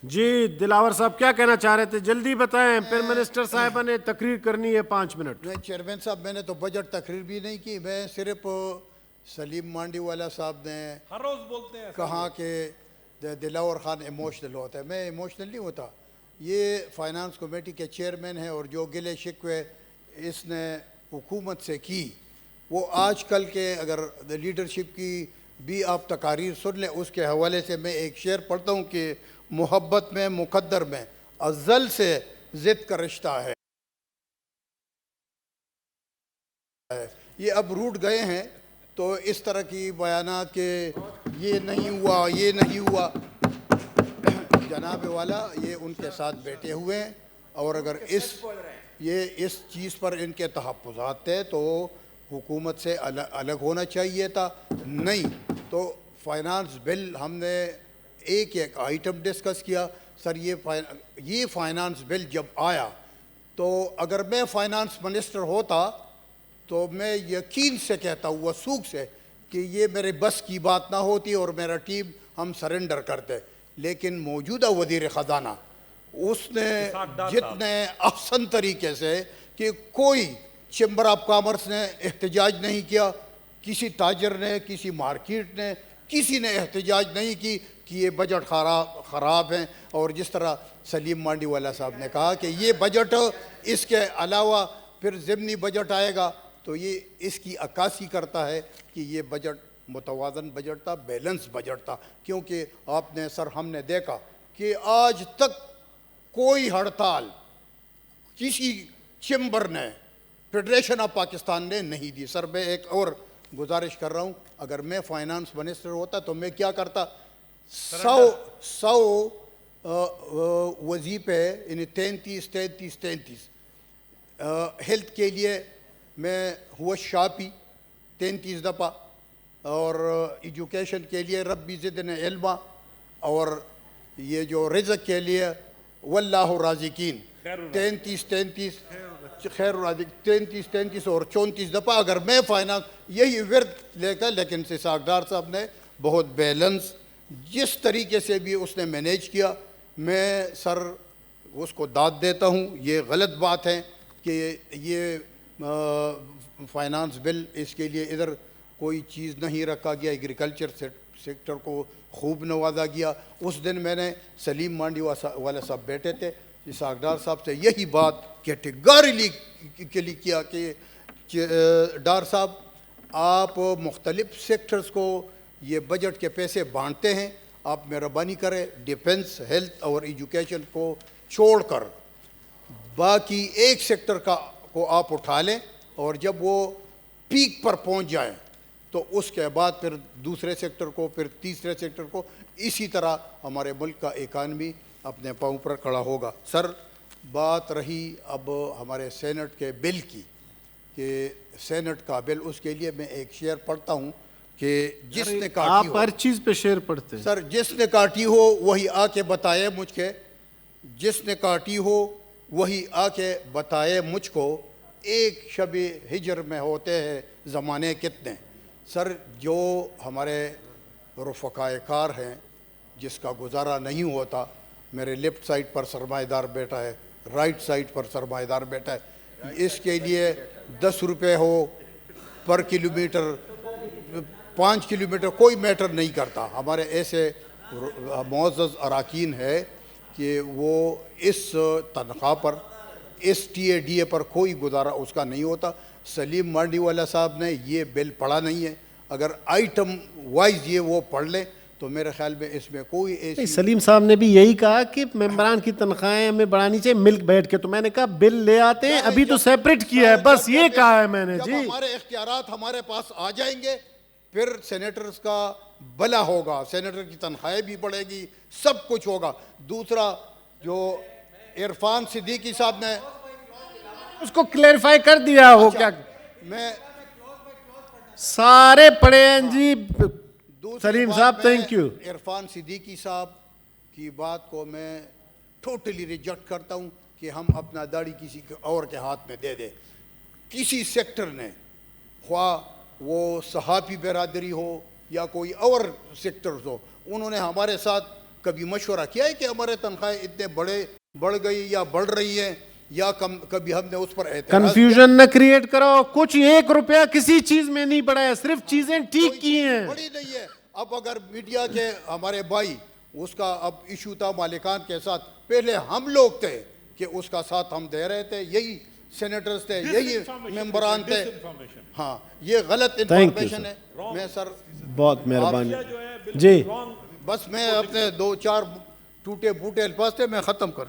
جی دلاور صاحب کیا کہنا چاہ رہے تھے؟ جلدی بتائیں، پھر منسٹر صاحبہ نے تقریر کرنی ہے 5 منٹ۔ نہیں چیئرمین صاحب، میں نے تو بجٹ تقریر بھی نہیں کی، میں صرف سلیم مانڈی والا صاحب نے ہر روز بولتے ہیں کہا کہ دلاور خان ایموشنل ہوتا ہے۔ میں ایموشنل نہیں ہوتا، یہ فائنانس کمیٹی کے چیئرمین ہیں، اور جو گلے شکوے اس نے حکومت سے کی وہ آج کل کے اگر لیڈرشپ کی بھی آپ تقاریر سن لیں، اس کے حوالے سے میں ایک شعر پڑھتا ہوں کہ محبت میں مقدر میں ازل سے ضد کا رشتہ ہے۔ یہ اب روٹ گئے ہیں، تو اس طرح کی بیانات کہ یہ نہیں ہوا یہ نہیں ہوا، جناب والا یہ ان کے ساتھ بیٹھے ہوئے ہیں، اور اگر اس چیز پر ان کے تحفظات تھے تو حکومت سے الگ ہونا چاہیے تھا، نہیں تو فائنانس بل ہم نے ایک آئٹم ڈسکس کیا۔ سر یہ فائنانس بل جب آیا تو اگر میں فائنانس منسٹر ہوتا تو میں یقین سے کہتا ہوں وثوق سے کہ یہ میرے بس کی بات نہ ہوتی اور میرا ٹیم ہم سرنڈر کرتے، لیکن موجودہ وزیر خزانہ اس نے جتنے احسن طریقے سے کہ کوئی چیمبر آف کامرس نے احتجاج نہیں کیا، کسی تاجر نے، کسی مارکیٹ نے، کسی نے احتجاج نہیں کی کہ یہ بجٹ خراب ہیں، اور جس طرح سلیم مانڈی والا صاحب نے کہا کہ یہ بجٹ، اس کے علاوہ پھر ضمنی بجٹ آئے گا تو یہ اس کی عکاسی کرتا ہے کہ یہ بجٹ متوازن بجٹ تھا، بیلنس بجٹ تھا، کیونکہ آپ نے سر ہم نے دیکھا کہ آج تک کوئی ہڑتال کسی چیمبر نے، فیڈریشن آف پاکستان نے نہیں دی۔ سر میں ایک اور گزارش کر رہا ہوں، اگر میں فائنانس منسٹر ہوتا تو میں کیا کرتا، 100 وظیفے یعنی 33 ہیلتھ کے لیے میں ہوا شاپی 33 دفعہ، اور ایجوکیشن کے لیے ربی زدنا علما، اور یہ جو رزق کے لیے واللہ رازقین 33 خیر رازق 33 اور 34 دفعہ اگر میں فائنانس یہی ورد لے کر، لیکن اسحاق ڈار صاحب نے بہت بیلنس جس طریقے سے بھی اس نے مینیج کیا، میں سر اس کو داد دیتا ہوں۔ یہ غلط بات ہے کہ یہ فائنانس بل اس کے لیے ادھر کوئی چیز نہیں رکھا گیا، ایگریکلچر سیکٹر کو خوب نوازا گیا۔ اس دن میں نے سلیم مانڈی والا صاحب بیٹھے تھے، اسحاق ڈار صاحب سے یہی بات کیٹیگریکلی کیا کہ ڈار صاحب آپ مختلف سیکٹرز کو یہ بجٹ کے پیسے بانٹتے ہیں، آپ مہربانی کریں ڈیفنس، ہیلتھ اور ایجوکیشن کو چھوڑ کر باقی ایک سیکٹر کو آپ اٹھا لیں، اور جب وہ پیک پر پہنچ جائیں تو اس کے بعد پھر دوسرے سیکٹر کو، پھر تیسرے سیکٹر کو، اسی طرح ہمارے ملک کا اکانومی اپنے پاؤں پر کھڑا ہوگا۔ سر بات رہی اب ہمارے سینٹ کے بل کی، کہ سینٹ کا بل، اس کے لیے میں ایک شعر پڑھتا ہوں کہ جس نے کاٹی ہو، آپ ہر چیز پہ شعر پڑھتے ہیں سر، جس نے کاٹی ہو وہی آ کے بتائے مجھ کے، جس نے کاٹی ہو وہی آ کے بتائے مجھ کو، ایک شب ہجر میں ہوتے ہیں زمانے کتنے۔ سر جو ہمارے رفقائے کار ہیں جس کا گزارا نہیں ہوتا، میرے لیفٹ سائڈ پر سرمایہ دار بیٹھا ہے، رائٹ سائڈ پر سرمایہ دار بیٹھا ہے، اس کے لیے 10 روپے ہو پر کلومیٹر، 5 کلومیٹر کوئی میٹر نہیں کرتا۔ ہمارے ایسے معزز اراکین ہے کہ وہ اس تنخواہ پر، اس ٹی اے ڈی اے پر کوئی گزارا اس کا نہیں ہوتا۔ سلیم مانڈی والا صاحب نے یہ بل پڑھا نہیں ہے، اگر آئٹم وائز یہ وہ پڑھ لیں تو میرے خیال میں اس میں کوئی ایسی، سلیم صاحب نے بھی یہی کہا کہ ممبران کی تنخواہیں ہمیں بڑھانی چاہیے ملک بیٹھ کے، تو میں نے کہا بل لے آتے ہیں، ابھی تو سیپریٹ کیا ہے، بس یہ کہا ہے میں نے۔ جب جی ہمارے اختیارات ہمارے پاس آ جائیں گے پھر سینیٹرز کا بھلا ہوگا، سینیٹر کی تنخواہیں بھی بڑھے گی، سب کچھ ہوگا۔ دوسرا جو عرفان صدیقی صاحب نے اس کو کلیریفائی کر دیا ہو کیا، میں سارے پڑھے ہیں جی۔ دوسری سلیم بات صاحب میں تھینک یو۔ عرفان صدیقی صاحب کی بات کو میں ٹوٹلی ریجیکٹ کرتا ہوں کہ ہم اپنا داڑھی کسی اور کے ہاتھ میں دے دیں۔ کسی سیکٹر نے، خواہ وہ صحافی برادری ہو یا کوئی اور سیکٹرز ہو، انہوں نے ہمارے ساتھ کبھی مشورہ کیا ہے کہ ہمارے تنخواہیں اتنے بڑھ گئی یا بڑھ رہی ہیں یا کبھی ہم نے اس پر اعتراض کیا؟ کنفیوژن نہ کریٹ کرو, کچھ 1 روپیہ کسی چیز میں نہیں بڑھا ہے, صرف چیزیں ٹھیک کی ہیں. بڑی نہیں ہے. اب اگر میڈیا کے ہمارے بھائی, اس کا اب ایشو تھا مالکان کے ساتھ, پہلے ہم لوگ تھے کہ اس کا ساتھ ہم دے رہے تھے, یہی سینیٹرز تھے, یہی ممبران تھے. ہاں یہ غلط انفارمیشن ہے. میں سر بہت مہربانی جی, بس میں اپنے 2-4 ٹوٹے بوٹے الفاظ تھے, میں ختم کر